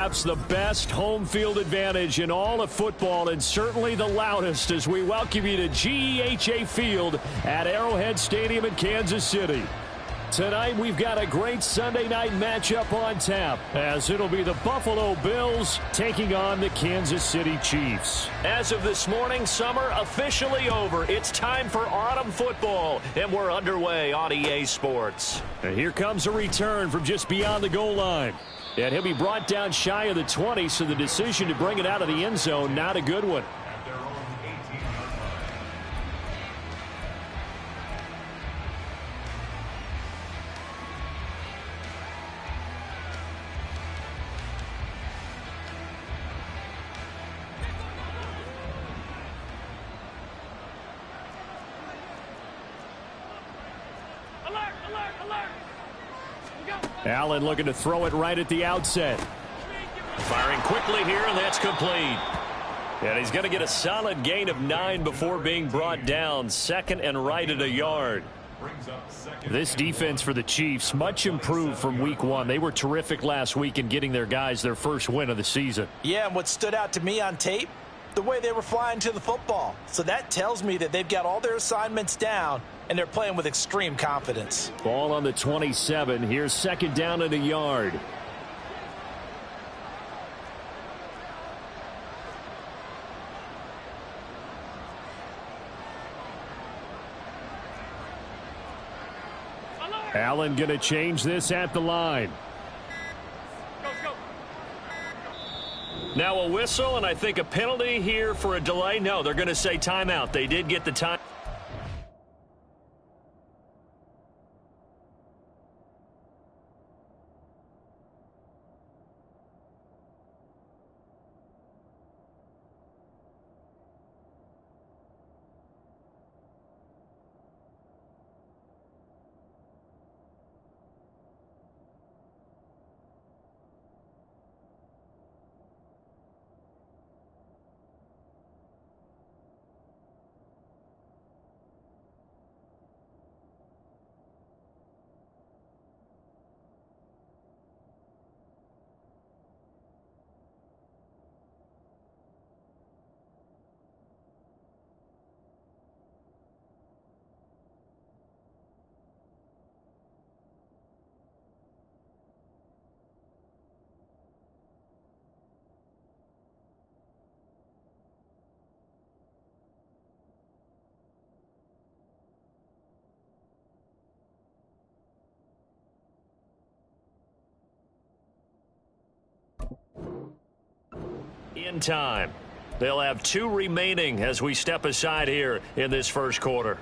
Perhaps the best home field advantage in all of football, and certainly the loudest, as we welcome you to GEHA Field at Arrowhead Stadium in Kansas City. Tonight we've got a great Sunday night matchup on tap, as it'll be the Buffalo Bills taking on the Kansas City Chiefs. As of this morning, summer officially over. It's time for autumn football, and we're underway on EA Sports. And here comes a return from just beyond the goal line. And he'll be brought down shy of the 20, so the decision to bring it out of the end zone, not a good one. Allen looking to throw it right at the outset. Firing quickly here, and that's complete. And he's going to get a solid gain of 9 before being brought down. Second and right at a yard. This defense for the Chiefs, much improved from week 1. They were terrific last week in getting their guys their first win of the season. Yeah, and what stood out to me on tape, the way they were flying to the football. So that tells me that they've got all their assignments down, and they're playing with extreme confidence. Ball on the 27. Here's second down and a yard. Allen going to change this at the line. Now a whistle, and I think a penalty here for a delay. No, they're going to say timeout. They did get the time. In time. They'll have 2 remaining as we step aside here in this first quarter.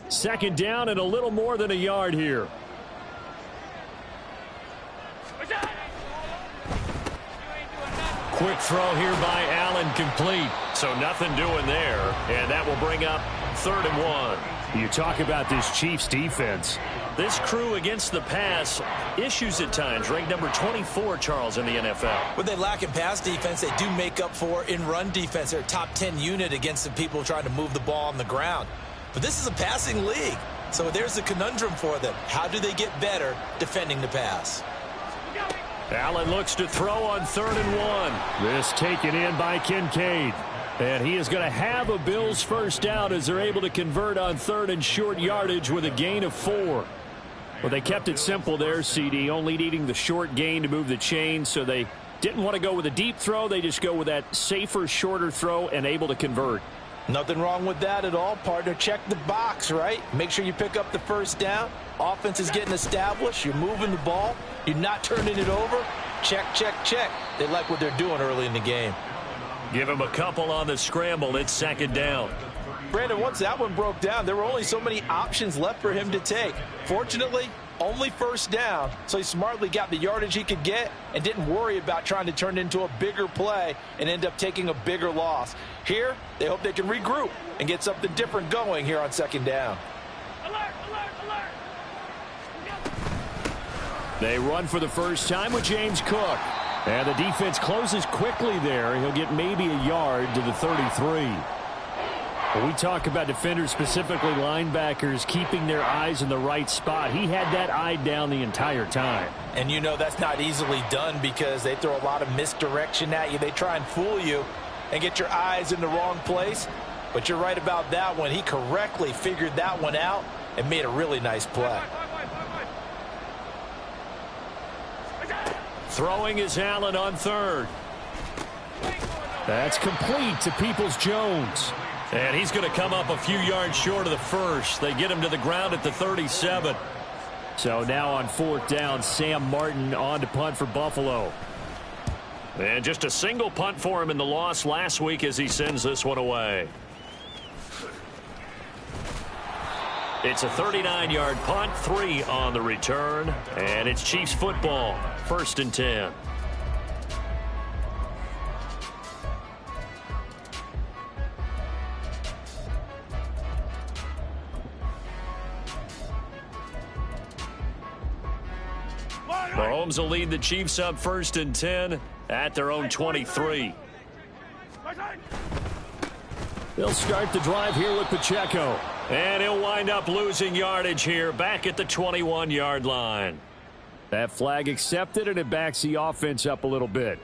Second down and a little more than a yard here. Quick throw here by Allen, complete. So nothing doing there, and that will bring up 3rd and 1. You talk about this Chiefs defense. This crew against the pass, issues at times, ranked number 24, Charles, in the NFL. What they lack in pass defense, they do make up for in run defense. They're a top 10 unit against the people trying to move the ball on the ground. But this is a passing league, so there's a conundrum for them. How do they get better defending the pass? Allen looks to throw on 3rd and 1. This taken in by Kincaid. And he is going to have a Bills first down as they're able to convert on 3rd and short yardage with a gain of 4. Well, they kept it simple there, CD, only needing the short gain to move the chain, so they didn't want to go with a deep throw. They just go with that safer, shorter throw and able to convert. Nothing wrong with that at all, partner. Check the box, right? Make sure you pick up the first down. Offense is getting established. You're moving the ball. You're not turning it over. Check, check, check. They like what they're doing early in the game. Give him a couple on the scramble. It's second down. Brandon, once that one broke down, there were only so many options left for him to take. Fortunately, only first down, so he smartly got the yardage he could get and didn't worry about trying to turn it into a bigger play and end up taking a bigger loss. Here, they hope they can regroup and get something different going here on second down. Alert, alert, alert. They run for the first time with James Cook. And the defense closes quickly there. He'll get maybe a yard to the 33. When we talk about defenders, specifically linebackers, keeping their eyes in the right spot, he had that eye down the entire time. And you know that's not easily done because they throw a lot of misdirection at you. They try and fool you and get your eyes in the wrong place. But you're right about that one. He correctly figured that one out and made a really nice play. Throwing is Allen on third. That's complete to Peoples-Jones. And he's going to come up a few yards short of the first. They get him to the ground at the 37. So now on fourth down, Sam Martin on to punt for Buffalo. And just a single punt for him in the loss last week as he sends this one away. It's a 39-yard punt, 3 on the return. And it's Chiefs football, 1st and 10. Mahomes will lead the Chiefs up 1st and 10 at their own 23. They'll start the drive here with Pacheco. And he'll wind up losing yardage here back at the 21-yard line. That flag accepted, and it backs the offense up a little bit.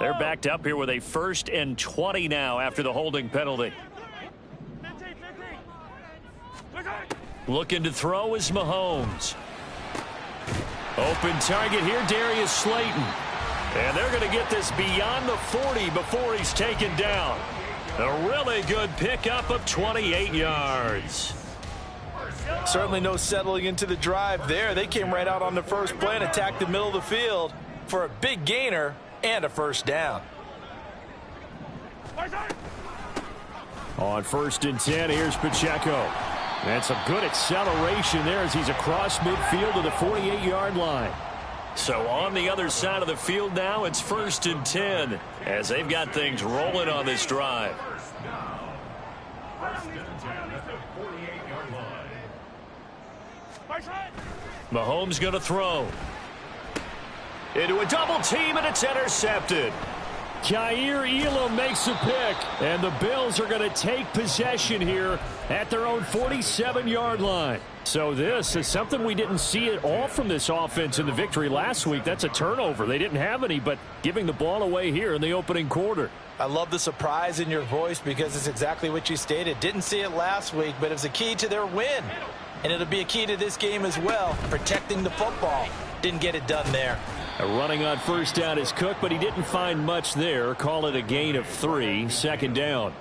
They're backed up here with a 1st and 20 now after the holding penalty. Looking to throw is Mahomes. Open target here, Darius Slayton. And they're going to get this beyond the 40 before he's taken down. A really good pickup of 28 yards. Certainly no settling into the drive there. They came right out on the first play and attacked the middle of the field for a big gainer and a 1st down. On 1st and 10, here's Pacheco. That's a good acceleration there as he's across midfield to the 48-yard line. So on the other side of the field now, it's 1st and 10 as they've got things rolling on this drive. Mahomes going to throw. Into a double team, and it's intercepted. Kaiir Elam makes a pick, and the Bills are going to take possession here at their own 47-yard line. So this is something we didn't see at all from this offense in the victory last week. That's a turnover. They didn't have any, but giving the ball away here in the opening quarter. I love the surprise in your voice because it's exactly what you stated. Didn't see it last week, but it was a key to their win. And it'll be a key to this game as well, protecting the football. Didn't get it done there. Running on 1st down is Cook, but he didn't find much there. Call it a gain of 3, 2nd down.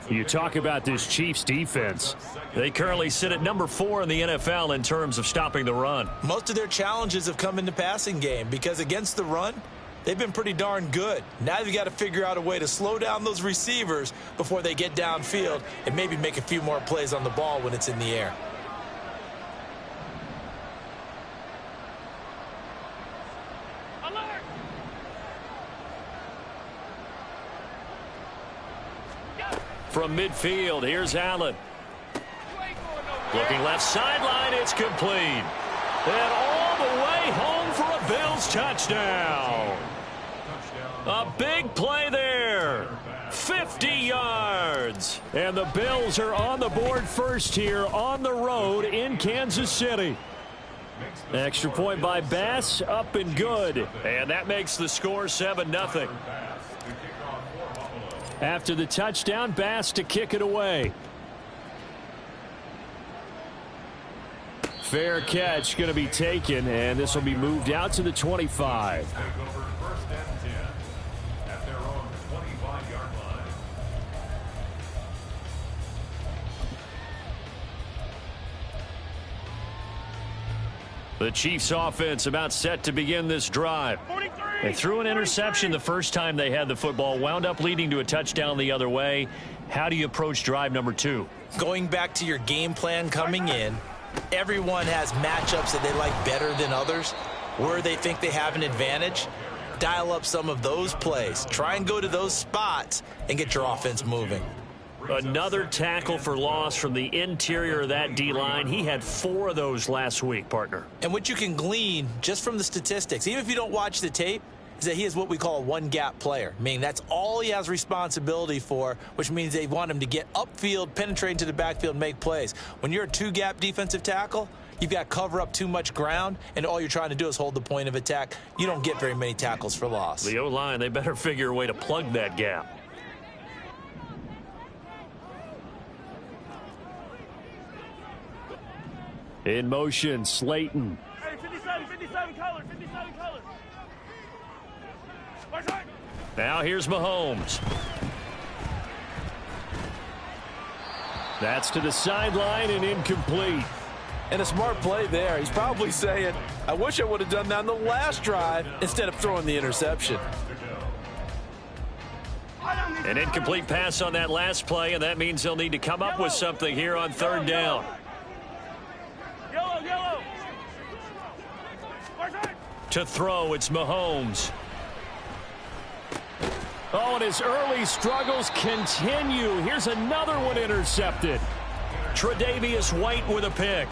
You talk about this Chiefs defense. They currently sit at number 4 in the NFL in terms of stopping the run. Most of their challenges have come in the passing game because against the run, they've been pretty darn good. Now you've got to figure out a way to slow down those receivers before they get downfield and maybe make a few more plays on the ball when it's in the air. From midfield, here's Allen. Looking left sideline, it's complete. And all the way home for a Bills touchdown. A big play there. 50 yards. And the Bills are on the board first here on the road in Kansas City. Extra point by Bass, up and good. And that makes the score 7-0. After the touchdown, Bass to kick it away. Fair catch going to be taken, and this will be moved out to the 25. The Chiefs offense about set to begin this drive. They threw an interception the first time they had the football, wound up leading to a touchdown the other way. How do you approach drive number 2? Going back to your game plan coming in, everyone has matchups that they like better than others. where they think they have an advantage, dial up some of those plays. Try and go to those spots and get your offense moving. Another tackle for loss from the interior of that D-line. He had 4 of those last week, partner. And what you can glean just from the statistics, even if you don't watch the tape, is that he is what we call a one-gap player, meaning that's all he has responsibility for, which means they want him to get upfield, penetrate into the backfield, and make plays. When you're a 2-gap defensive tackle, you've got to cover up too much ground, and all you're trying to do is hold the point of attack. You don't get very many tackles for loss. The O-line, they better figure a way to plug that gap. In motion, Slayton. Hey, 57 colors, 57 colors. Now here's Mahomes. That's to the sideline and incomplete. And a smart play there. He's probably saying, I wish I would have done that on the last drive instead of throwing the interception. An incomplete pass on that last play, and that means they'll need to come up with something here on 3rd down. Yellow. To throw, it's Mahomes. Oh, and his early struggles continue. Here's another one intercepted. Tre'Davious White with a pick.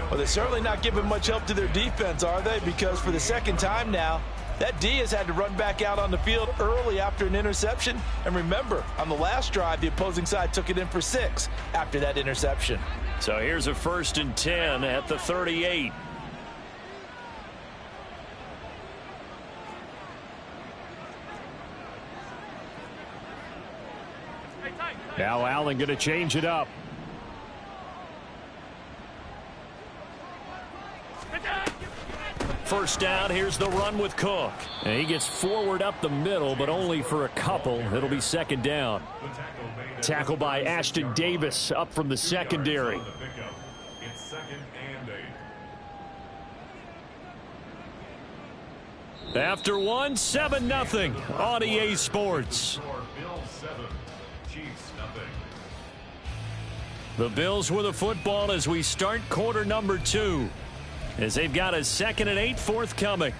Well, they're certainly not giving much help to their defense, are they? Because for the second time now, that D has had to run back out on the field early after an interception. And remember, on the last drive, the opposing side took it in for 6 after that interception. So here's a 1st and 10 at the 38. Now Allen going to change it up. First down, here's the run with Cook. And he gets forward up the middle, but only for a couple. It'll be 2nd down. Tackle by Ashton Davis up from the secondary. After 1, 7-0 on EA Sports. The Bills with the football as we start quarter number 2. As they've got a 2nd and 8 forthcoming.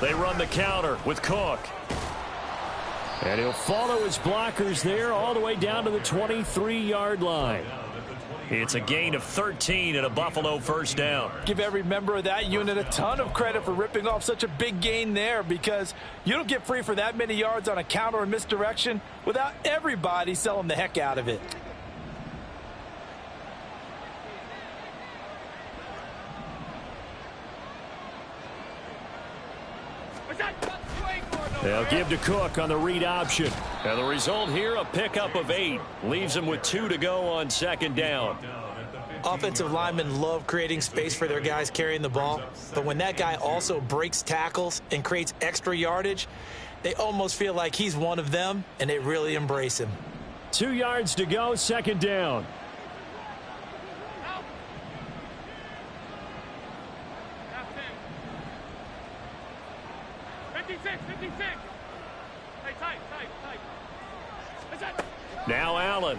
They run the counter with Cook. And he'll follow his blockers there all the way down to the 23-yard line. It's a gain of 13 and a Buffalo 1st down. Give every member of that unit a ton of credit for ripping off such a big gain there, because you don't get free for that many yards on a counter or misdirection without everybody selling the heck out of it. They'll give to Cook on the read option. And the result here, a pickup of 8. Leaves them with 2 to go on 2nd down. Offensive linemen love creating space for their guys carrying the ball. But when that guy also breaks tackles and creates extra yardage, they almost feel like he's one of them, and they really embrace him. 2 yards to go, 2nd down. Now Allen.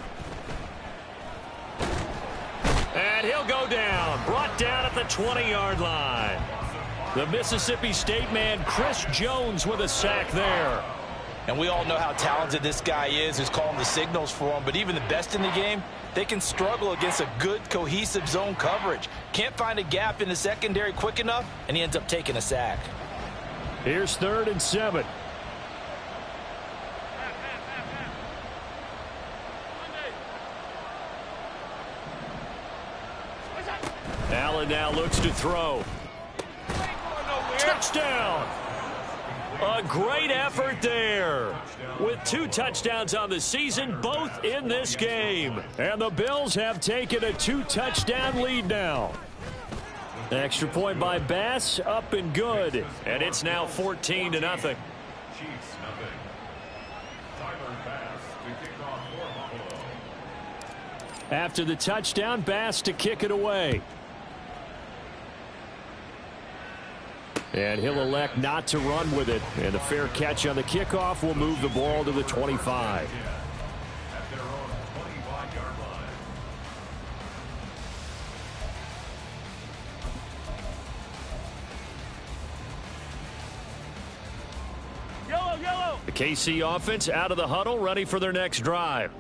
And he'll go down. Brought down at the 20-yard line. The Mississippi State man, Chris Jones, with a sack there. And we all know how talented this guy is, who's calling the signals for him. But even the best in the game, they can struggle against a good, cohesive zone coverage. Can't find a gap in the secondary quick enough, and he ends up taking a sack. Here's 3rd and 7. Allen now looks to throw. Touchdown! A great effort there. With 2 touchdowns on the season, both in this game. And the Bills have taken a 2-touchdown lead now. Extra point by Bass, up and good. And it's now 14-0. After the touchdown, Bass to kick it away. And he'll elect not to run with it. And a fair catch on the kickoff will move the ball to the 25. The KC offense out of the huddle, ready for their next drive.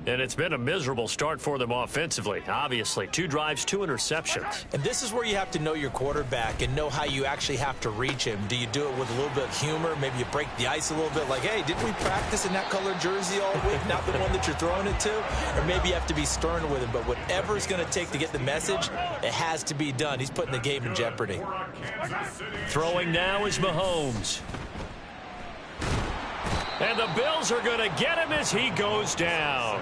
And it's been a miserable start for them offensively. Obviously, 2 drives, 2 interceptions. And this is where you have to know your quarterback and know how you actually have to reach him. Do you do it with a little bit of humor? Maybe you break the ice a little bit, like, hey, didn't we practice in that colored jersey all week? Not the one that you're throwing it to? Or maybe you have to be stern with him. But whatever it's going to take to get the message, it has to be done. He's putting the game in jeopardy. Throwing now is Mahomes. And the Bills are going to get him as he goes down.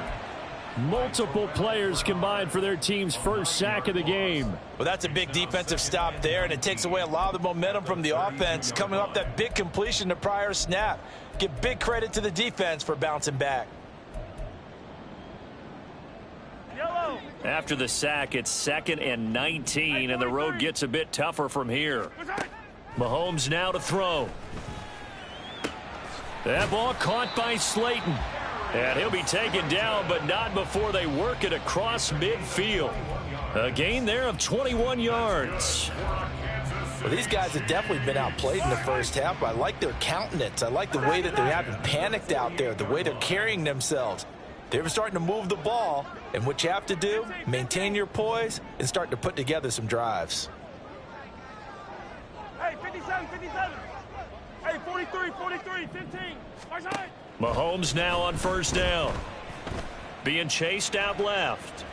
Multiple players combined for their team's first sack of the game. Well, that's a big defensive stop there, and it takes away a lot of the momentum from the offense coming off that big completion the prior snap. Give big credit to the defense for bouncing back. Yellow. After the sack, it's 2nd and 19, and the road gets a bit tougher from here. Mahomes now to throw. That ball caught by Slayton. And he'll be taken down, but not before they work it across midfield. A gain there of 21 yards. Well, these guys have definitely been outplayed in the first half. I like their countenance. I like the way that they haven't panicked out there, the way they're carrying themselves. They're starting to move the ball, and what you have to do, maintain your poise and start to put together some drives. Hey, 57, 57. Hey, 43, 43, 15. Watch out. Mahomes now on first down. Being chased out left.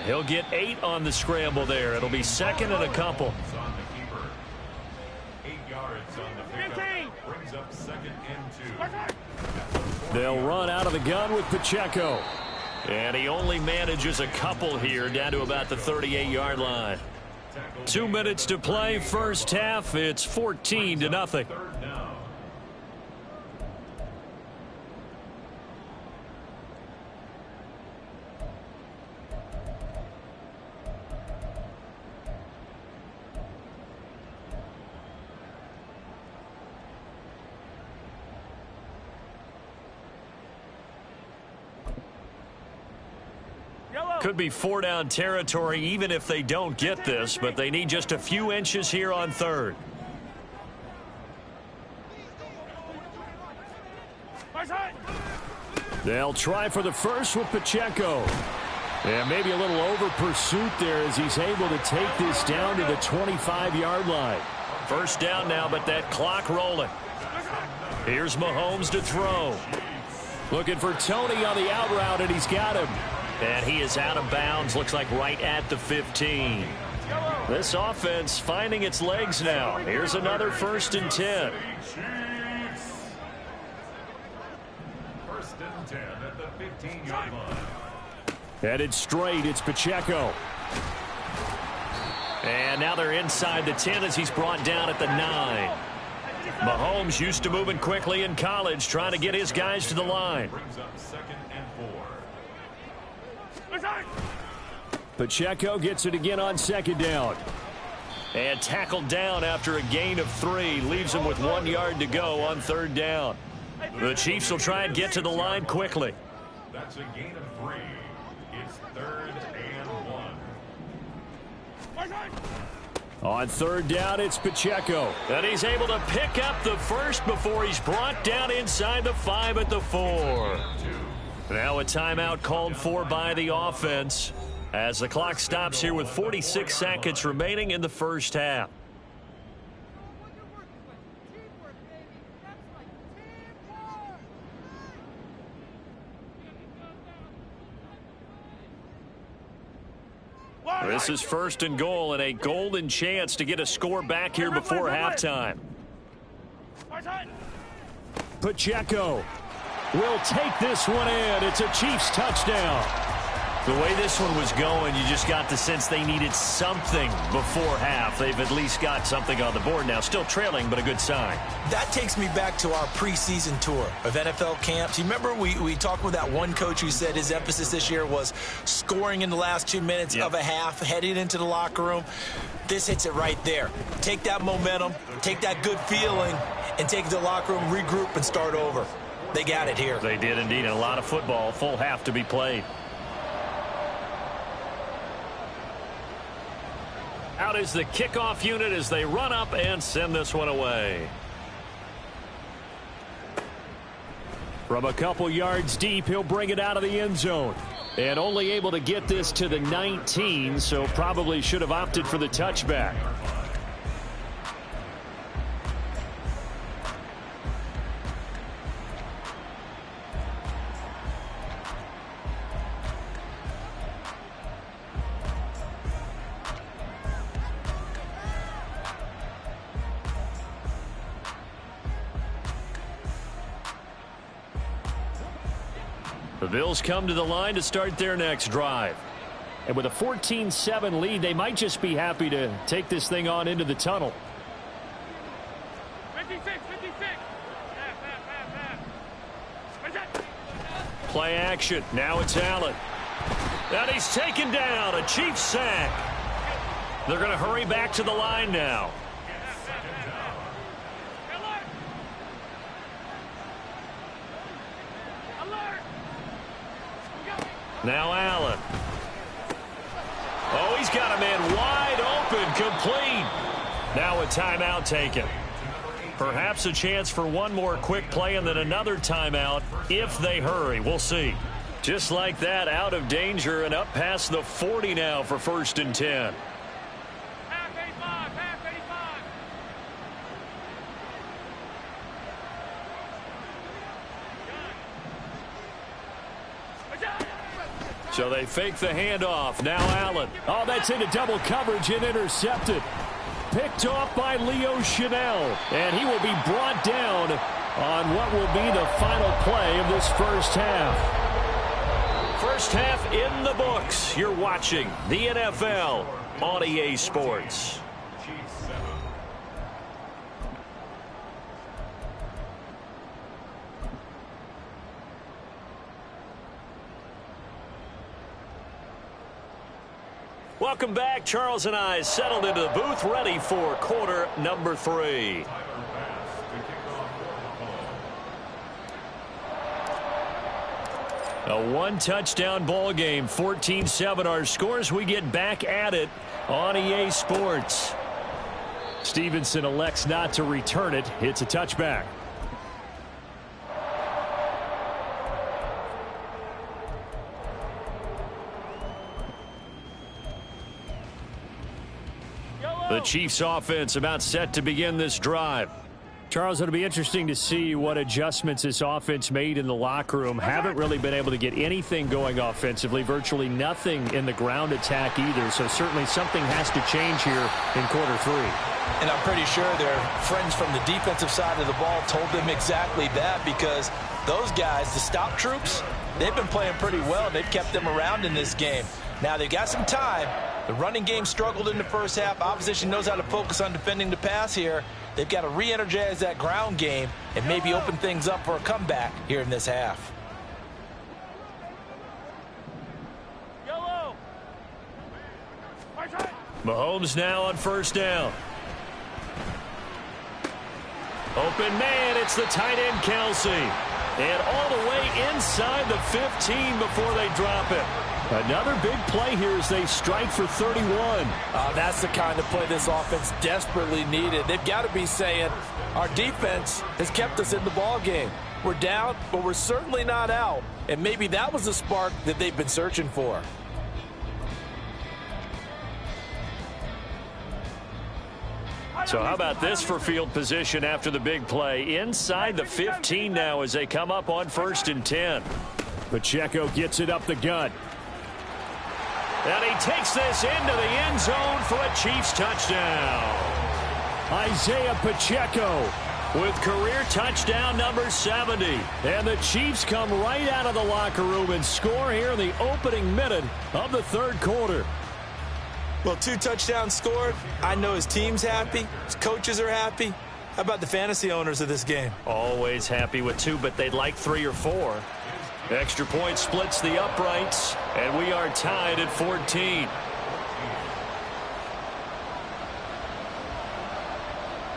He'll get 8 on the scramble there. It'll be 2nd and a couple. 8 yards on the 15. Brings up 2nd and 2. They'll run out of the gun with Pacheco. And he only manages a couple here down to about the 38-yard line. 2 minutes to play, first half. It's 14-0. Could be 4-down territory even if they don't get this, but they need just a few inches here on 3rd. They'll try for the first with Pacheco. And maybe a little over pursuit there as he's able to take this down to the 25-yard line. First down now, but that clock rolling. Here's Mahomes to throw. Looking for Tony on the out route, and he's got him. And he is out of bounds, looks like right at the 15. This offense finding its legs now. Here's another 1st and 10. 1st and 10 at the 15-yard line. Headed straight, it's Pacheco. And now they're inside the 10 as he's brought down at the 9. Mahomes used to moving quickly in college, trying to get his guys to the line. Brings up 2nd and 4. Pacheco gets it again on 2nd down. And tackled down after a gain of 3. Leaves him with 1 yard to go on 3rd down. The Chiefs will try and get to the line quickly. That's a gain of 3. It's 3rd and 1. On 3rd down, it's Pacheco. And he's able to pick up the first before he's brought down inside the 5 at the 4. Now a timeout called for by the offense as the clock stops here with 46 seconds remaining in the first half. This is 1st and goal and a golden chance to get a score back here before halftime. Pacheco will take this one in. It's a Chiefs touchdown. The way this one was going, you just got the sense they needed something before half. They've at least got something on the board now. Still trailing, but a good sign. That takes me back to our preseason tour of NFL camps. You remember we talked with that one coach who said his emphasis this year was scoring in the last 2 minutes of a half, heading into the locker room. This hits it right there. Take that momentum, take that good feeling, and take it to the locker room, regroup, and start over. They got it here. They did indeed. And a lot of football, full half to be played. Out is the kickoff unit as they run up and send this one away. From a couple yards deep, he'll bring it out of the end zone. And only able to get this to the 19, so probably should have opted for the touchback. The Bills come to the line to start their next drive. And with a 14-7 lead, they might just be happy to take this thing on into the tunnel. 56. Play action. Now it's Allen. And he's taken down. A Chiefs sack. They're going to hurry back to the line now. Now Allen. Oh, he's got a man wide open, complete. Now a timeout taken. Perhaps a chance for one more quick play and then another timeout if they hurry. We'll see. Just like that, out of danger and up past the 40 now for 1st and 10. So they fake the handoff. Now Allen. Oh, that's into double coverage and intercepted. Picked off by Leo Chanel. And he will be brought down on what will be the final play of this first half. First half in the books. You're watching the NFL on EA Sports. Welcome back. Charles and I settled into the booth, ready for quarter number 3. A one-touchdown ball game, 14-7 our scores. We get back at it on EA Sports. Stevenson elects not to return it. It's a touchback. The Chiefs offense about set to begin this drive. Charles, it'll be interesting to see what adjustments this offense made in the locker room. Haven't really been able to get anything going offensively, virtually nothing in the ground attack either. So certainly something has to change here in quarter 3. And I'm pretty sure their friends from the defensive side of the ball told them exactly that, because those guys, the stop troops, they've been playing pretty well. They've kept them around in this game. Now they've got some time. The running game struggled in the first half. Opposition knows how to focus on defending the pass here. They've got to re-energize that ground game and maybe open things up for a comeback here in this half. Mahomes now on first down. Open man, it's the tight end Kelsey. And all the way inside the 15 before they drop it. Another big play here as they strike for 31. That's the kind of play this offense desperately needed. They've got to be saying, our defense has kept us in the ball game. We're down, but we're certainly not out. And maybe that was the spark that they've been searching for. So how about this for field position after the big play? Inside the 15 now as they come up on 1st and 10. Pacheco gets it up the gut. And he takes this into the end zone for a Chiefs touchdown. Isaiah Pacheco with career touchdown number 70. And the Chiefs come right out of the locker room and score here in the opening minute of the third quarter. Well, 2 touchdowns scored. I know his team's happy. His coaches are happy. How about the fantasy owners of this game? Always happy with 2, but they'd like 3 or 4. Extra point splits the uprights, and we are tied at 14.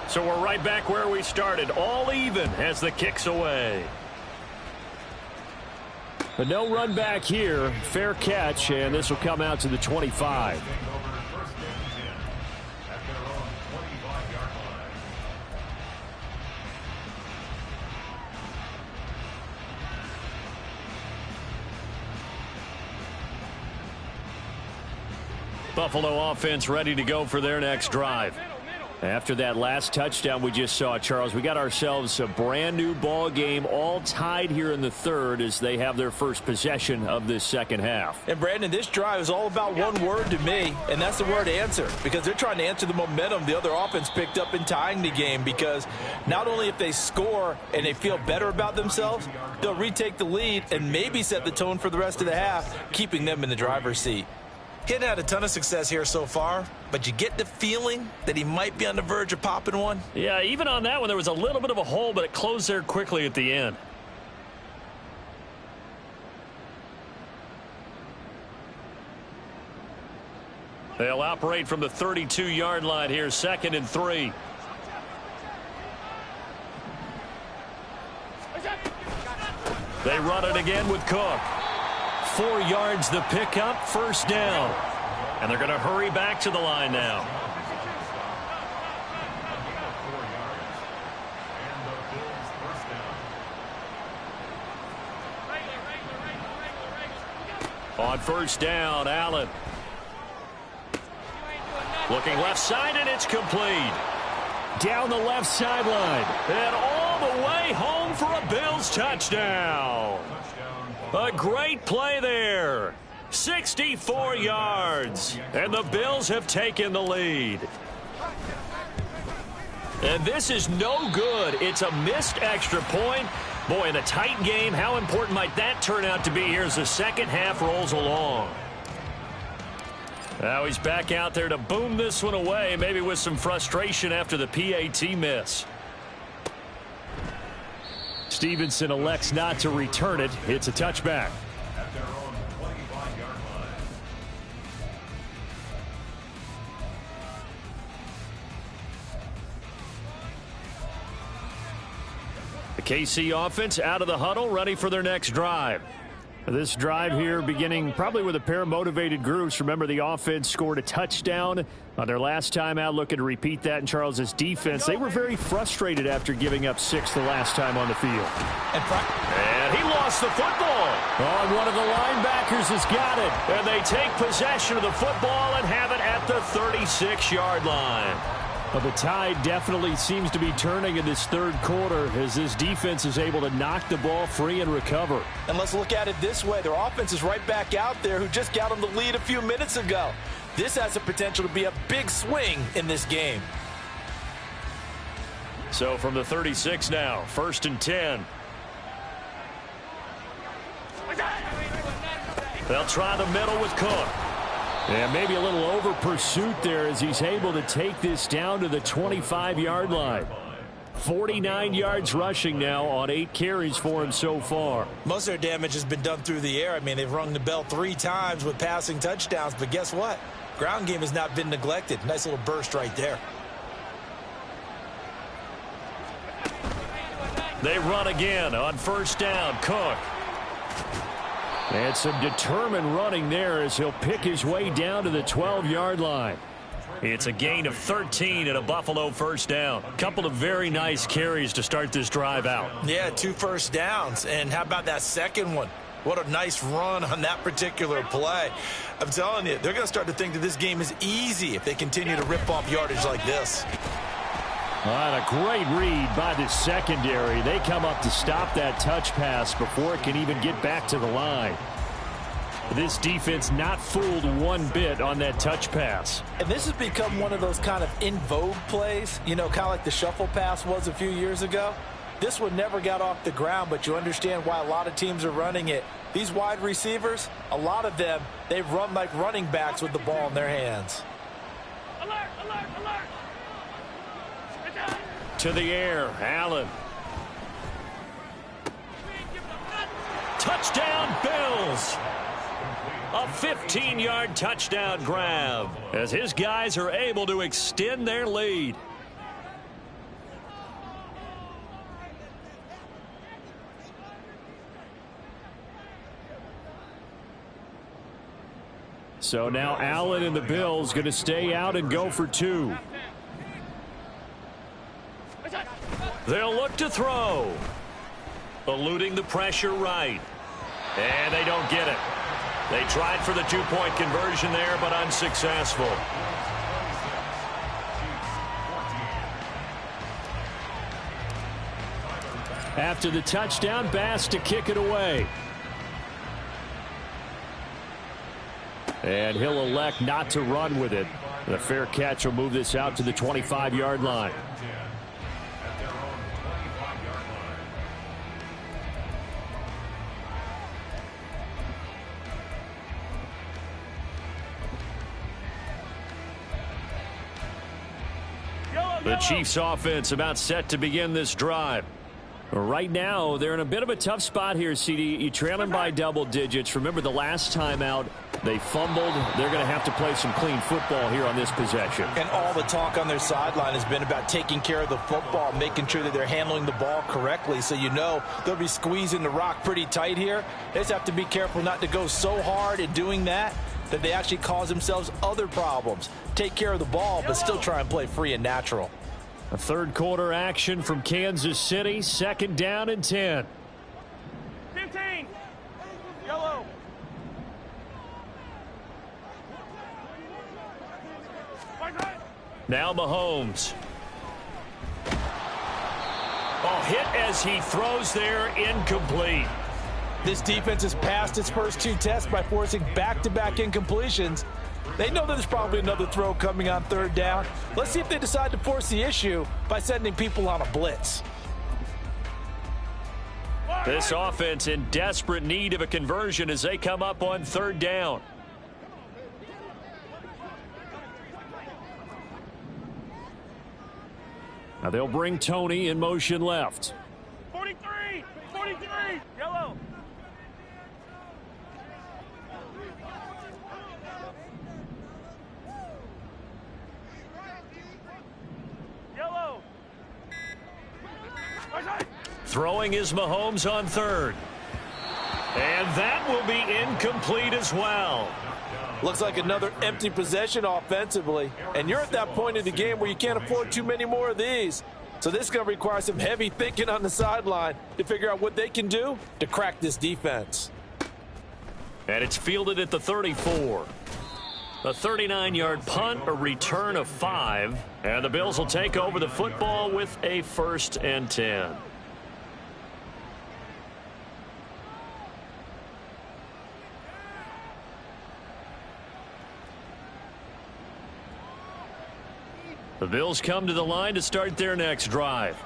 So we're right back where we started, all even as the kick's away. But no run back here. Fair catch, and this will come out to the 25. Buffalo offense ready to go for their next drive. After that last touchdown we just saw, Charles, we got ourselves a brand new ball game, all tied here in the third as they have their first possession of this second half. And Brandon, this drive is all about one word to me, and that's the word answer, because they're trying to answer the momentum the other offense picked up in tying the game, because not only if they score and they feel better about themselves, they'll retake the lead and maybe set the tone for the rest of the half, keeping them in the driver's seat. He hadn't had a ton of success here so far, but you get the feeling that he might be on the verge of popping one. Yeah, even on that one, there was a little bit of a hole, but it closed there quickly at the end. They'll operate from the 32-yard line here, 2nd and 3. They run it again with Cook. 4 yards the pickup, first down. And they're going to hurry back to the line now. On first down, Allen. Looking left side, and it's complete. Down the left sideline. And all the way home for a Bills touchdown. A great play there. 64 yards. And the Bills have taken the lead. And this is no good. It's a missed extra point. Boy, in a tight game, how important might that turn out to be here as the second half rolls along? Now he's back out there to boom this one away, maybe with some frustration after the PAT miss. Stevenson elects not to return it. It's a touchback. At their own 25-yard line. The KC offense out of the huddle, ready for their next drive. This drive here beginning probably with a pair of motivated groups. Remember, the offense scored a touchdown on their last time out. Looking to repeat that in Charles's defense. They were very frustrated after giving up 6 the last time on the field. And he lost the football. Oh, one of the linebackers has got it. And they take possession of the football and have it at the 36-yard line. Well, the tide definitely seems to be turning in this third quarter as this defense is able to knock the ball free and recover. And let's look at it this way. Their offense is right back out there who just got them the lead a few minutes ago. This has the potential to be a big swing in this game. So from the 36 now, 1st and 10. They'll try the middle with Cook. And maybe a little over pursuit there as he's able to take this down to the 25-yard line. 49 yards rushing now on 8 carries for him so far. Most of their damage has been done through the air. I mean, they've rung the bell 3 times with passing touchdowns, but guess what? Ground game has not been neglected. Nice little burst right there. They run again on first down. Cook. And some determined running there as he'll pick his way down to the 12-yard line. It's a gain of 13 and a Buffalo first down. A couple of very nice carries to start this drive out. Yeah, 2 first downs. And how about that second one? What a nice run on that particular play. I'm telling you, they're going to start to think that this game is easy if they continue to rip off yardage like this. A great read by the secondary. They come up to stop that touch pass before it can even get back to the line. This defense not fooled one bit on that touch pass. And this has become one of those kind of in vogue plays, you know, kind of like the shuffle pass was a few years ago. This one never got off the ground, but you understand why a lot of teams are running it. These wide receivers, a lot of them, they run like running backs with the ball in their hands. Alert, alert, alert. To the air, Allen. Touchdown, Bills. A 15-yard touchdown grab as his guys are able to extend their lead. So now Allen and the Bills going to stay out and go for 2. They'll look to throw. Eluding the pressure right. And they don't get it. They tried for the 2-point conversion there, but unsuccessful. After the touchdown, Bass to kick it away. And he'll elect not to run with it. The fair catch will move this out to the 25-yard line. The Chiefs offense about set to begin this drive. Right now, they're in a bit of a tough spot here, CD. You trail them by double digits. Remember the last time out, they fumbled. They're going to have to play some clean football here on this possession. And all the talk on their sideline has been about taking care of the football, making sure that they're handling the ball correctly. So you know they'll be squeezing the rock pretty tight here. They just have to be careful not to go so hard in doing that they actually cause themselves other problems. Take care of the ball, but still try and play free and natural. A third quarter action from Kansas City. 2nd down and 10. 15. Yellow. Now Mahomes. Oh, hit as he throws there, incomplete. This defense has passed its first 2 tests by forcing back-to-back incompletions. They know there's probably another throw coming on 3rd down. Let's see if they decide to force the issue by sending people on a blitz. This offense in desperate need of a conversion as they come up on 3rd down. Now they'll bring Tony in motion left. 43. 43. Yellow. Yellow. Throwing is Mahomes on 3rd. And that will be incomplete as well. Looks like another empty possession offensively. And you're at that point in the game where you can't afford too many more of these. So this is going to require some heavy thinking on the sideline to figure out what they can do to crack this defense. And it's fielded at the 34. A 39-yard punt, a return of 5. And the Bills will take over the football with a 1st and 10. The Bills come to the line to start their next drive.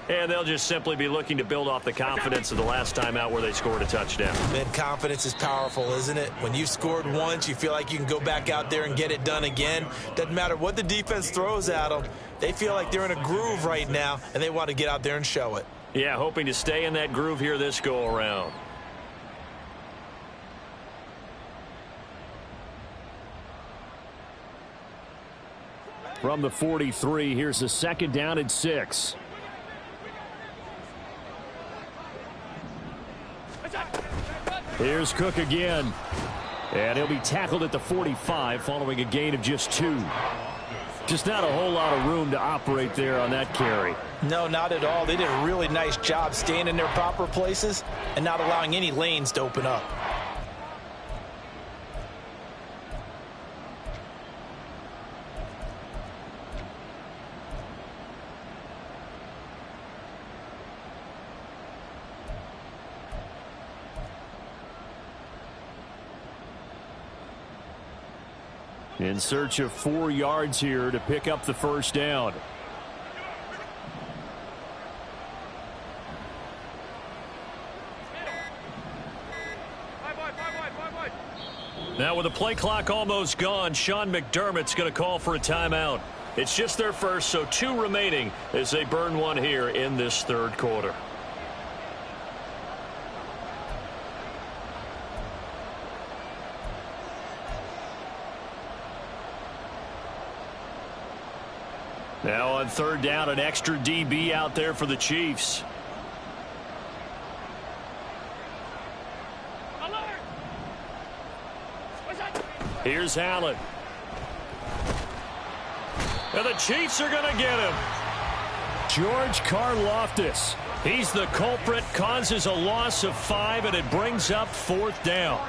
And they'll just simply be looking to build off the confidence of the last time out where they scored a touchdown. Man, confidence is powerful, isn't it? When you've scored once, you feel like you can go back out there and get it done again. Doesn't matter what the defense throws at them. They feel like they're in a groove right now, and they want to get out there and show it. Yeah, hoping to stay in that groove here this go-around. From the 43, here's a 2nd down and 6. Here's Cook again. And he'll be tackled at the 45 following a gain of just 2. Just not a whole lot of room to operate there on that carry. No, not at all. They did a really nice job staying in their proper places and not allowing any lanes to open up. In search of 4 yards here to pick up the first down. Now with the play clock almost gone, Sean McDermott's going to call for a timeout. It's just their first, so 2 remaining as they burn one here in this third quarter. Now on third down, an extra DB out there for the Chiefs. Here's Allen. And the Chiefs are going to get him. George Karlaftis. He's the culprit, causes a loss of 5, and it brings up 4th down.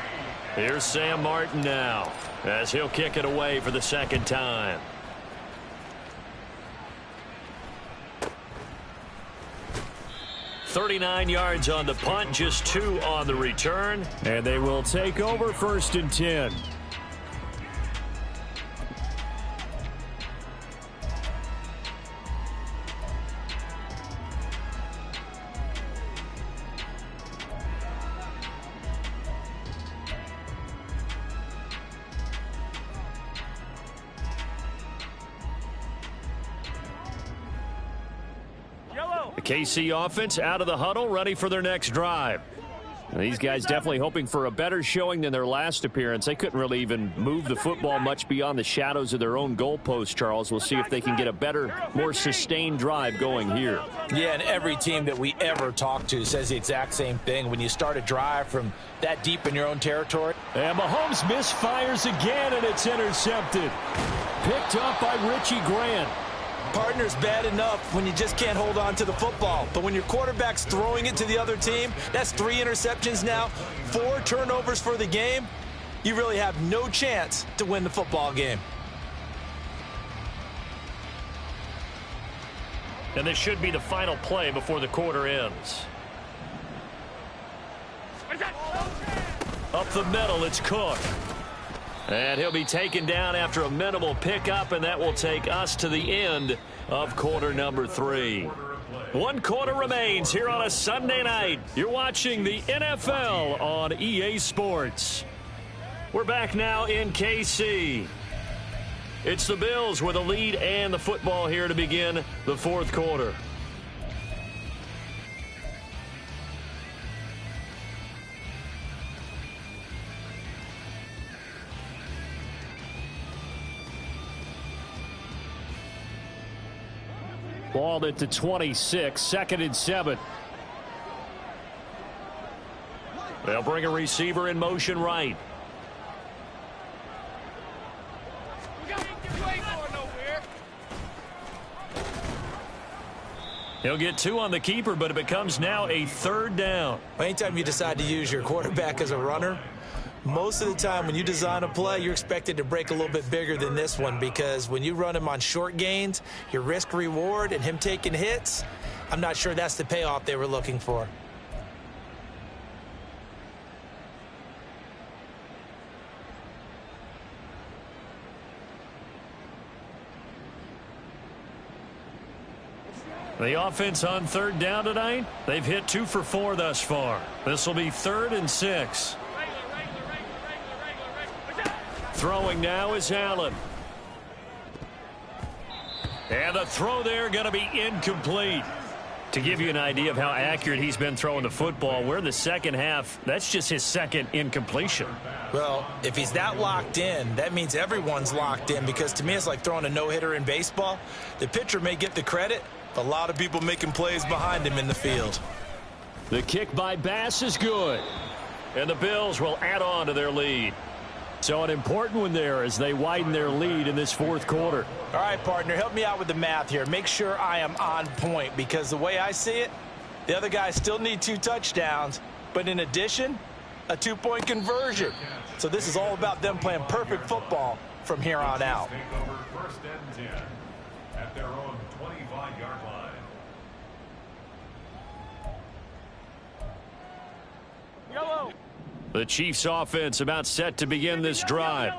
Here's Sam Martin now as he'll kick it away for the second time. .39 yards on the punt, just 2 on the return. And they will take over 1st and 10. KC offense out of the huddle, ready for their next drive. These guys definitely hoping for a better showing than their last appearance. They couldn't really even move the football much beyond the shadows of their own goalpost, Charles. We'll see if they can get a better, more sustained drive going here. Yeah, and every team that we ever talk to says the exact same thing. When you start a drive from that deep in your own territory. And Mahomes misfires again, and it's intercepted. Picked up by Richie Grant. Partner's bad enough when you just can't hold on to the football. But when your quarterback's throwing it to the other team, that's 3 interceptions now, 4 turnovers for the game. You really have no chance to win the football game. And this should be the final play before the quarter ends. Up the middle, it's Cook. And he'll be taken down after a minimal pickup, and that will take us to the end of quarter number 3. 1 quarter remains here on a Sunday night. You're watching the NFL on EA Sports. We're back now in KC. It's the Bills with a lead and the football here to begin the 4th quarter. Ball at the 26, 2nd and 7. They'll bring a receiver in motion right. He'll get 2 on the keeper, but it becomes now a 3rd down. Anytime you decide to use your quarterback as a runner, most of the time when you design a play, you're expected to break a little bit bigger than this one, because when you run him on short gains, your risk reward and him taking hits, I'm not sure that's the payoff they were looking for. The offense on 3rd down tonight, they've hit 2 for 4 thus far. This will be 3rd and 6. Throwing now is Allen. And the throw there going to be incomplete. To give you an idea of how accurate he's been throwing the football, we're in the second half. That's just his 2nd incompletion. Well, if he's that locked in, that means everyone's locked in, because to me it's like throwing a no-hitter in baseball. The pitcher may get the credit, but a lot of people making plays behind him in the field. The kick by Bass is good. And the Bills will add on to their lead. So an important one there as they widen their lead in this 4th quarter. All right, partner, help me out with the math here. Make sure I am on point, because the way I see it, the other guys still need 2 touchdowns, but in addition, a 2-point conversion. So this is all about them playing perfect football from here on out. Take over 1st and 10 at their own 25-yard line. Yellow. The Chiefs offense about set to begin this drive.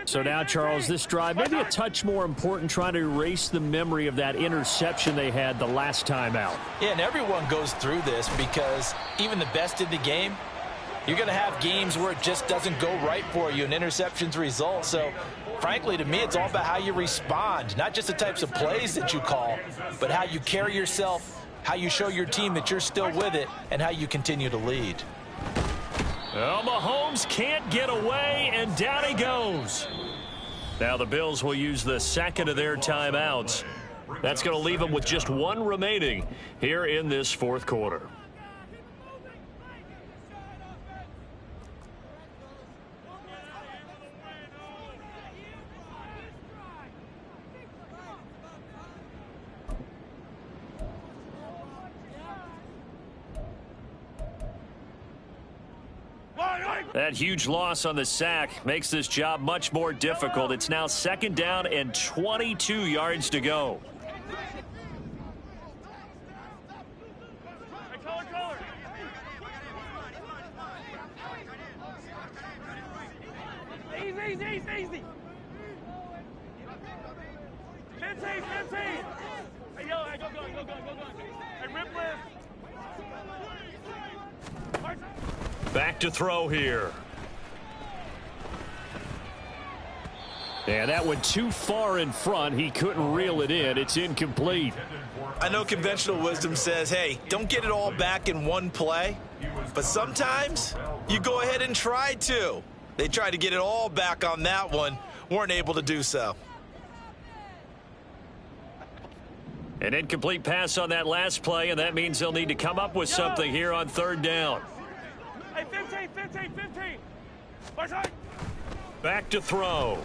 So now, Charles, this drive maybe a touch more important, trying to erase the memory of that interception they had the last time out. Yeah, and everyone goes through this because even the best in the game, you're going to have games where it just doesn't go right for you and interceptions result. So, frankly, to me, it's all about how you respond, not just the types of plays that you call, but how you carry yourself, how you show your team that you're still with it, and how you continue to lead. Well, Mahomes can't get away, and down he goes. Now the Bills will use the second of their timeouts. That's going to leave them with just one remaining here in this fourth quarter. That huge loss on the sack makes this job much more difficult. It's now second down and 22 yards to go. Easy. 15. Hey, yo, hey, go. Hey, rip lift. Back to throw here. And that went too far in front. He couldn't reel it in. It's incomplete. I know conventional wisdom says, hey, don't get it all back in one play. But sometimes you go ahead and try to. They tried to get it all back on that one. Weren't able to do so. An incomplete pass on that last play, and that means they'll need to come up with something here on third down. Hey, 15. Back to throw.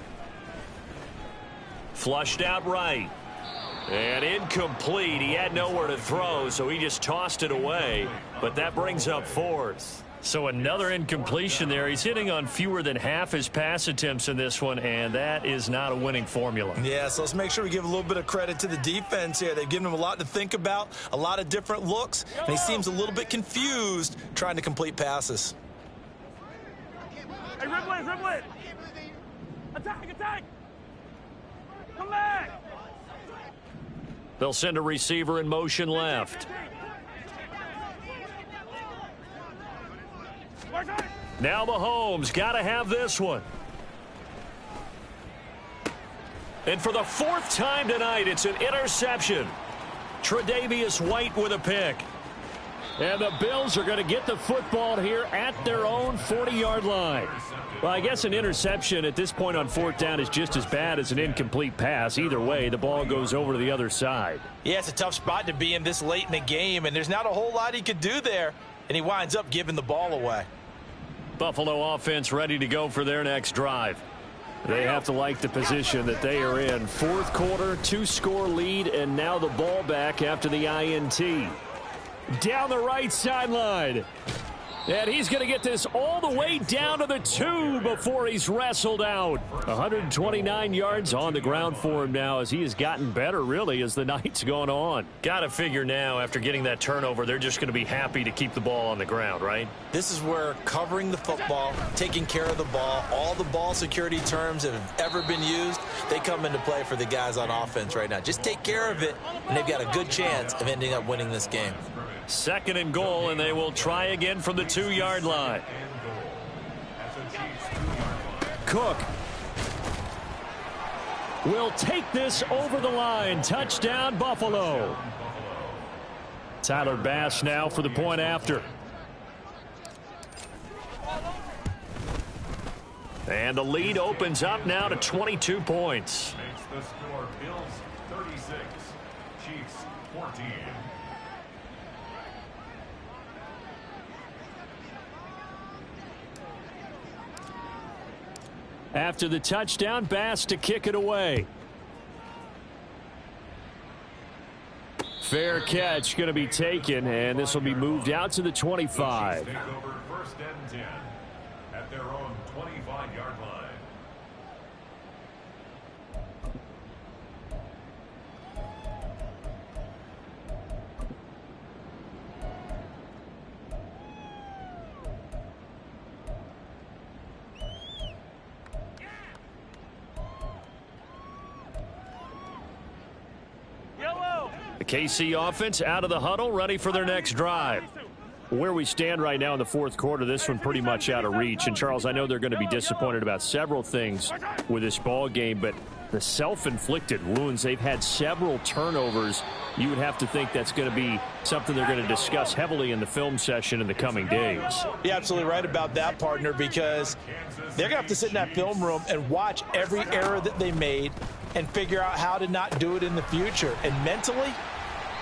Flushed out right. And incomplete. He had nowhere to throw, so he just tossed it away. But that brings up fourth. So another incompletion there. He's hitting on fewer than half his pass attempts in this one, and that is not a winning formula. Yeah, so let's make sure we give a little bit of credit to the defense here. They've given him a lot to think about, a lot of different looks, and he seems a little bit confused trying to complete passes. Hey, rip it. Attack. Come back. They'll send a receiver in motion left. Now Mahomes got to have this one. And for the fourth time tonight, it's an interception. Tre'Davious White with a pick. And the Bills are going to get the football here at their own 40-yard line. Well, I guess an interception at this point on fourth down is just as bad as an incomplete pass. Either way, the ball goes over to the other side. Yeah, it's a tough spot to be in this late in the game, and there's not a whole lot he could do there, and he winds up giving the ball away. Buffalo offense ready to go for their next drive. They have to like the position that they are in. Fourth quarter, 2-score lead, and now the ball back after the INT. Down the right sideline. And he's going to get this all the way down to the 2 before he's wrestled out. 129 yards on the ground for him now as he has gotten better, really, as the night's gone on. Got to figure now, after getting that turnover, they're just going to be happy to keep the ball on the ground, right? This is where covering the football, taking care of the ball, all the ball security terms that have ever been used, they come into play for the guys on offense right now. Just take care of it, and they've got a good chance of ending up winning this game. Second and goal, and they will try again from the 2-yard line. Cook will take this over the line. Touchdown, Buffalo. Tyler Bass now for the point after. And the lead opens up now to 22 points. Makes the score Bills 36, Chiefs 14. After the touchdown, Bass to kick it away. Fair catch going to be taken, and this will be moved out to the 25. Take over first and 10 at their own 25-yard line. The KC offense out of the huddle, ready for their next drive. Where we stand right now in the fourth quarter, this one pretty much out of reach. And, Charles, I know they're going to be disappointed about several things with this ball game, but the self-inflicted wounds, they've had several turnovers. You would have to think that's going to be something they're going to discuss heavily in the film session in the coming days. You're absolutely right about that, partner, because they're going to have to sit in that film room and watch every error that they made and figure out how to not do it in the future. And mentally,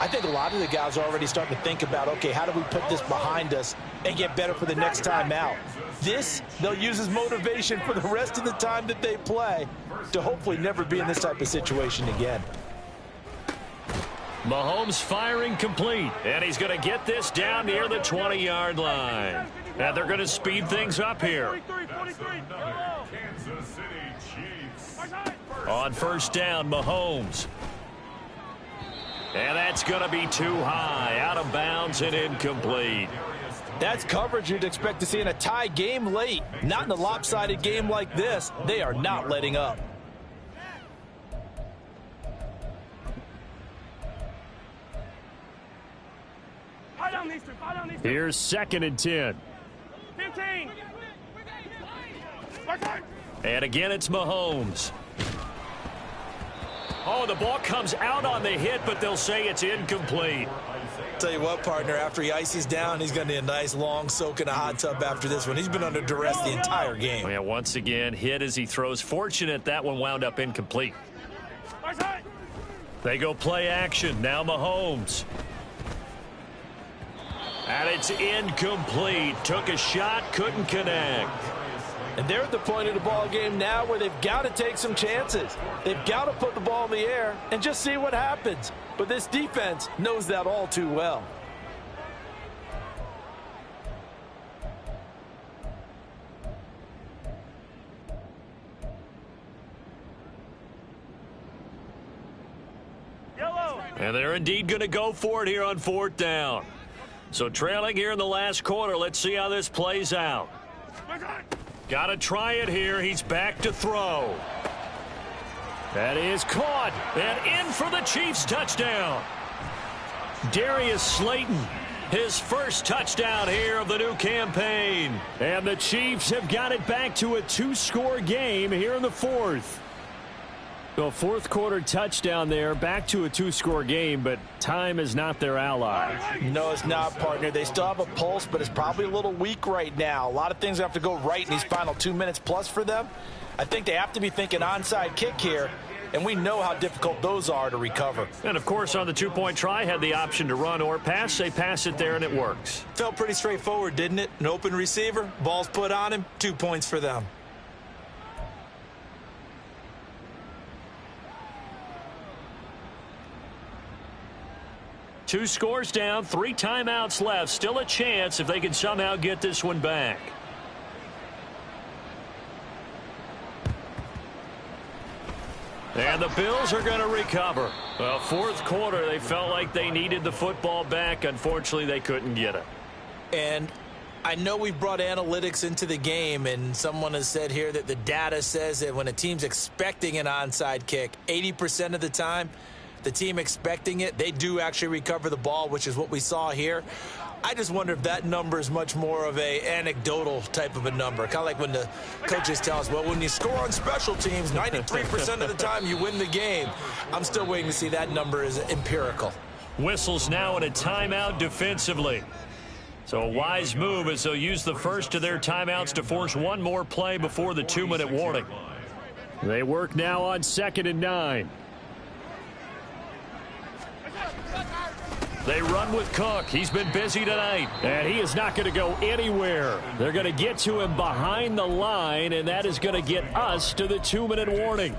I think a lot of the guys are already starting to think about, okay, how do we put this behind us and get better for the next time out? This, they'll use as motivation for the rest of the time that they play to hopefully never be in this type of situation again. Mahomes firing complete, and he's going to get this down near the 20-yard line. And they're going to speed things up here. Kansas City Chiefs. On first down, Mahomes. And that's going to be too high, out of bounds and incomplete. That's coverage you'd expect to see in a tie game late. Not in a lopsided game like this. They are not letting up. Here's 2nd and 10. 15. And again, it's Mahomes. Oh, the ball comes out on the hit, but they'll say it's incomplete. Tell you what, partner, after he ices down, he's going to need a nice long soak in a hot tub after this one. He's been under duress the entire game. Yeah, once again, hit as he throws. Fortunate that one wound up incomplete. They go play action. Now Mahomes. And it's incomplete. Took a shot, couldn't connect. And they're at the point of the ball game now where they've got to take some chances. They've got to put the ball in the air and just see what happens. But this defense knows that all too well. And they're indeed going to go for it here on 4th down. So trailing here in the last quarter, let's see how this plays out. Got to try it here. He's back to throw. That is caught and in for the Chiefs touchdown. Darius Slayton, his first touchdown here of the new campaign. And the Chiefs have got it back to a 2-score game here in the 4th. So fourth quarter touchdown there, back to a 2-score game, but time is not their ally. No, it's not, partner. They still have a pulse, but it's probably a little weak right now. A lot of things have to go right in these final 2 minutes plus for them. I think they have to be thinking onside kick here, and we know how difficult those are to recover. And, of course, on the 2-point try, had the option to run or pass. They pass it there, and it works. Felt pretty straightforward, didn't it? An open receiver, ball's put on him, 2 points for them. Two scores down, 3 timeouts left. Still a chance if they can somehow get this one back. And the Bills are going to recover. Well, fourth quarter, they felt like they needed the football back. Unfortunately, they couldn't get it. And I know we've brought analytics into the game, and someone has said here that the data says that when a team's expecting an onside kick, 80% of the time, the team expecting it, they do actually recover the ball, which is what we saw here. I just wonder if that number is much more of a anecdotal type of a number. Kind of like when the coaches tell us, well, when you score on special teams, 93% of the time you win the game. I'm still waiting to see that number is empirical. Whistles now in a timeout defensively. So a wise move as they'll use the first of their timeouts to force one more play before the 2-minute warning. They work now on 2nd and 9. They run with Cook. He's been busy tonight, and he is not going to go anywhere. They're going to get to him behind the line, and that is going to get us to the 2-minute warning.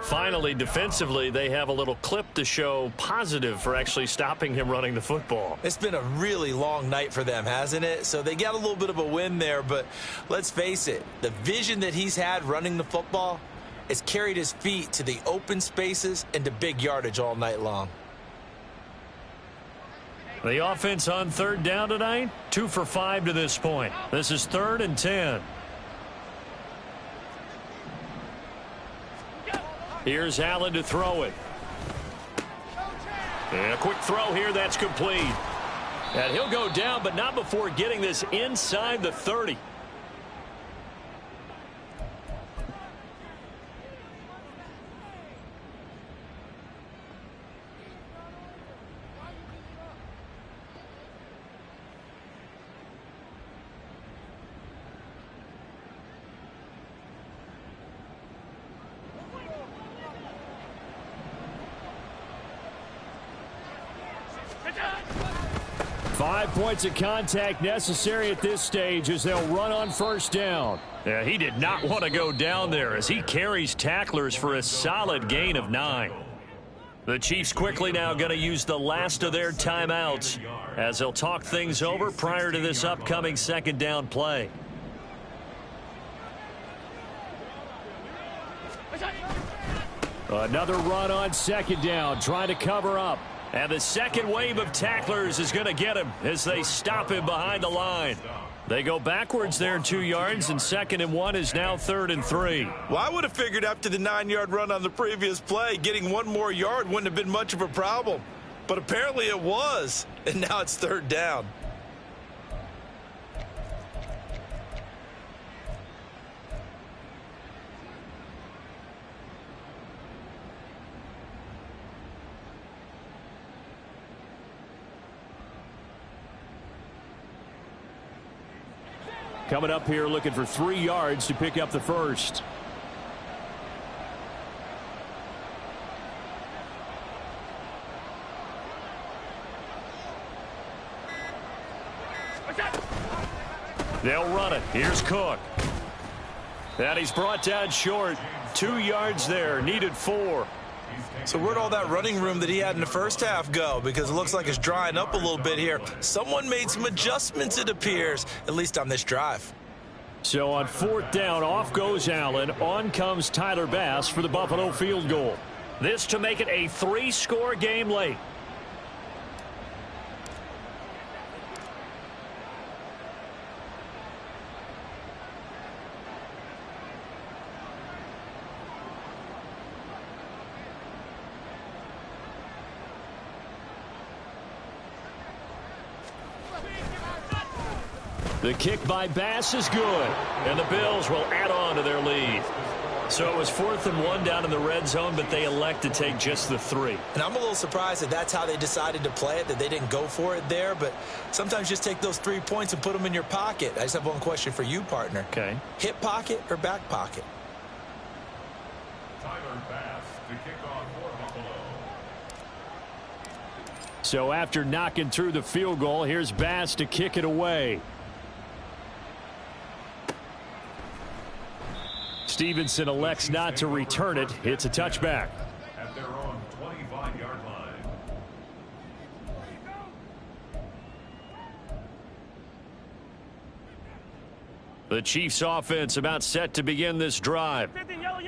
Finally, defensively, they have a little clip to show positive for actually stopping him running the football. It's been a really long night for them, hasn't it? So they got a little bit of a win there, but let's face it, the vision that he's had running the football has carried his feet to the open spaces and to big yardage all night long. The offense on 3rd down tonight, 2 for 5 to this point. This is 3rd and 10. Here's Allen to throw it. And a quick throw here, that's complete. And he'll go down, but not before getting this inside the 30. Five points of contact necessary at this stage as they'll run on first down. Yeah, he did not want to go down there as he carries tacklers for a solid gain of 9. The Chiefs quickly now going to use the last of their timeouts as they'll talk things over prior to this upcoming second down play. Another run on second down, trying to cover up. And the second wave of tacklers is going to get him as they stop him behind the line. They go backwards there 2 yards, and 2nd and 1 is now 3rd and 3. Well, I would have figured after the 9-yard run on the previous play, getting 1 more yard wouldn't have been much of a problem. But apparently it was, and now it's 3rd down. Coming up here looking for 3 yards to pick up the first. They'll run it. Here's Cook. And he's brought down short. 2 yards there. Needed 4. So where'd all that running room that he had in the first half go? Because it looks like it's drying up a little bit here. Someone made some adjustments, it appears, at least on this drive. So on 4th down, off goes Allen. On comes Tyler Bass for the Buffalo field goal. This to make it a 3-score game late. The kick by Bass is good, and the Bills will add on to their lead. So it was 4th and 1 down in the red zone, but they elect to take just the 3. And I'm a little surprised that that's how they decided to play it, that they didn't go for it there. But sometimes just take those 3 points and put them in your pocket. I just have one question for you, partner. Okay. Hip pocket or back pocket? Tyler Bass to kick off for Buffalo. So after knocking through the field goal, here's Bass to kick it away. Stevenson elects not to return it. It's a touchback. At their own 25-yard line. The Chiefs offense about set to begin this drive.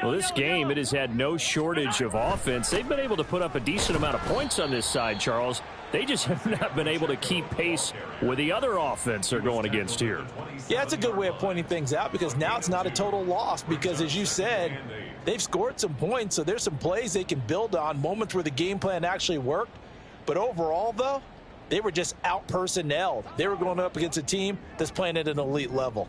Well, this game, it has had no shortage of offense. They've been able to put up a decent amount of points on this side, Charles. They just have not been able to keep pace with the other offense they're going against here. Yeah, it's a good way of pointing things out because now it's not a total loss because, as you said, they've scored some points, so there's some plays they can build on, moments where the game plan actually worked. But overall, though, they were just out-personnelled. They were going up against a team that's playing at an elite level.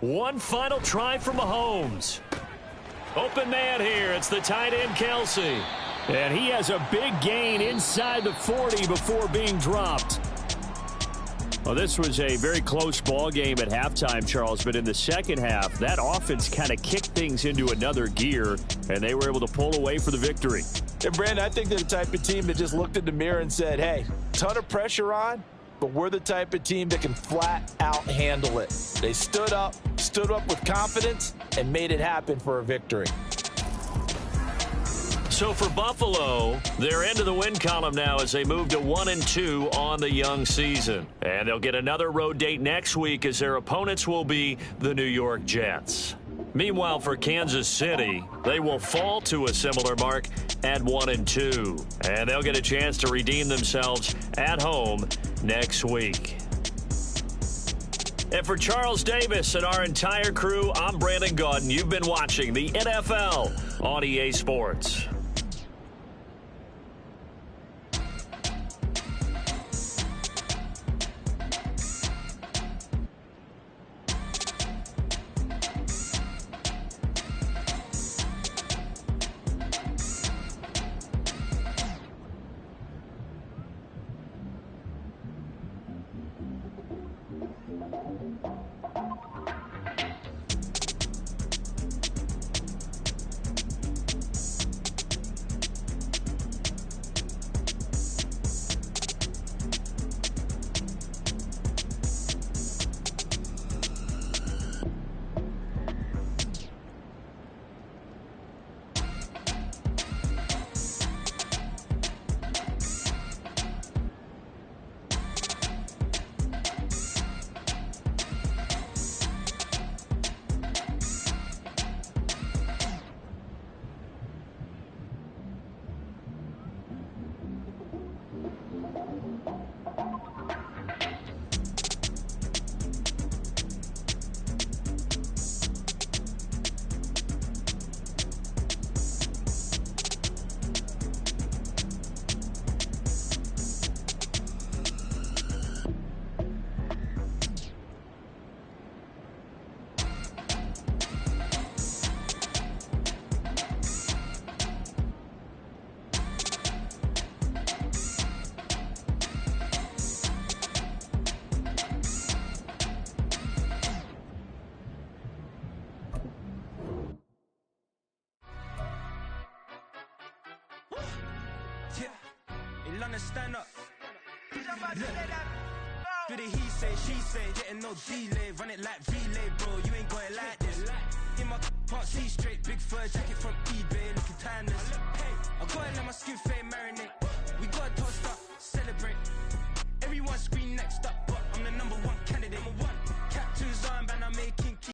One final try for Mahomes. Open man here. It's the tight end, Kelsey. And he has a big gain inside the 40 before being dropped. Well, this was a very close ball game at halftime, Charles, but in the second half, that offense kind of kicked things into another gear, and they were able to pull away for the victory. And, Brandon, I think they're the type of team that just looked in the mirror and said, hey, ton of pressure on, but we're the type of team that can flat out handle it. They stood up with confidence, and made it happen for a victory. So for Buffalo, they're into the win column now as they move to 1-2 on the young season. And they'll get another road date next week as their opponents will be the New York Jets. Meanwhile, for Kansas City, they will fall to a similar mark at 1-2. And they'll get a chance to redeem themselves at home next week. And for Charles Davis and our entire crew, I'm Brandon Gaudin. You've been watching the NFL on EA Sports. Stand up. Do the he say, she say, getting no delay, run it like relay, bro. You ain't got it like this. In my can't see straight, big fur jacket from eBay, looking timeless. I got it like my skin fade,